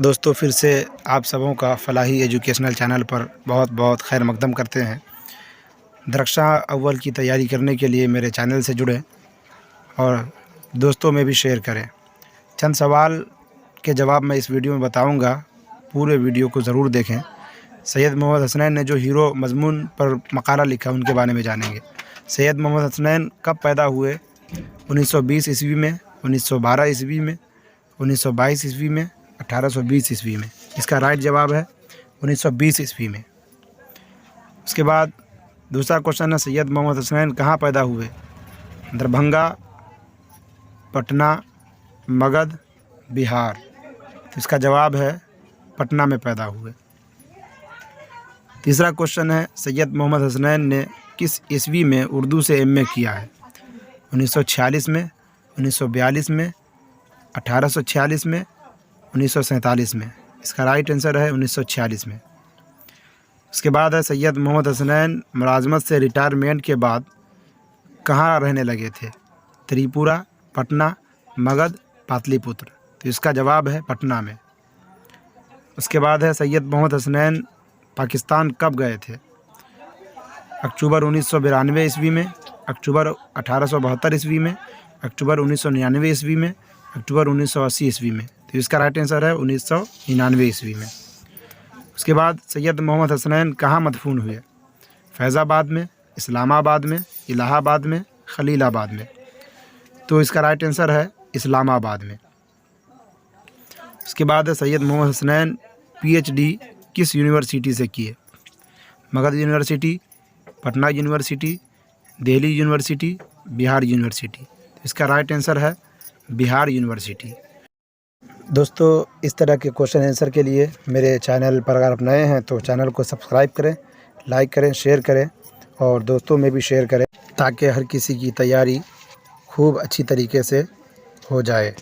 दोस्तों, फिर से आप सबों का फलाही एजुकेशनल चैनल पर बहुत बहुत खैर मकदम करते हैं। दरक्षा अव्वल की तैयारी करने के लिए मेरे चैनल से जुड़ें और दोस्तों में भी शेयर करें। चंद सवाल के जवाब मैं इस वीडियो में बताऊंगा, पूरे वीडियो को ज़रूर देखें। सैयद मोहम्मद हसनैन ने जो हीरो मज़मून पर मकाला लिखा, उनके बारे में जानेंगे। सैयद मोहम्मद हसनैन कब पैदा हुए? 1920 ईस्वी में, 1912 ईस्वी में, 1922 ईस्वी में, 1820 ईस्वी में। इसका राइट जवाब है 1920 ईस्वी में। उसके बाद दूसरा क्वेश्चन है, सैयद मोहम्मद हसनैन कहाँ पैदा हुए? दरभंगा, पटना, मगध, बिहार। तो इसका जवाब है पटना में पैदा हुए। तीसरा क्वेश्चन है, सैयद मोहम्मद हसनैन ने किस ईस्वी में उर्दू से एमए किया है? 1946 में, 1942 में, 1846 में, 1947 में। इसका राइट आंसर है 1946 में। उसके बाद है, सैयद मोहम्मद हसनैन मुलाजमत से रिटायरमेंट के बाद कहाँ रहने लगे थे? त्रिपुरा, पटना, मगध, पाटलिपुत्र। तो इसका जवाब है पटना में। उसके बाद है, सैयद मोहम्मद हसनैन पाकिस्तान कब गए थे? अक्टूबर 1992 ईस्वी में, अक्टूबर 1872 ईस्वी में, अक्टूबर 1999 ईस्वी में, अक्टूबर 1980 ईस्वी में। तो इसका राइट आंसर है 1999 ईस्वी में। उसके बाद सैयद मोहम्मद हसनैन कहाँ मदफून हुए? फैज़ाबाद में, इस्लामाबाद में, इलाहाबाद में, खलीलाबाद में। तो इसका राइट आंसर है इस्लामाबाद में। उसके बाद है, सैयद मोहम्मद हसनैन पीएचडी किस यूनिवर्सिटी से किए? Magadh university, Patna university, Delhi university, Bihar university. तो इसका राइट आंसर है बिहार यूनिवर्सिटी। दोस्तों, इस तरह के क्वेश्चन आंसर के लिए मेरे चैनल पर अगर आप नए हैं तो चैनल को सब्सक्राइब करें, लाइक करें, शेयर करें और दोस्तों में भी शेयर करें, ताकि हर किसी की तैयारी खूब अच्छी तरीके से हो जाए।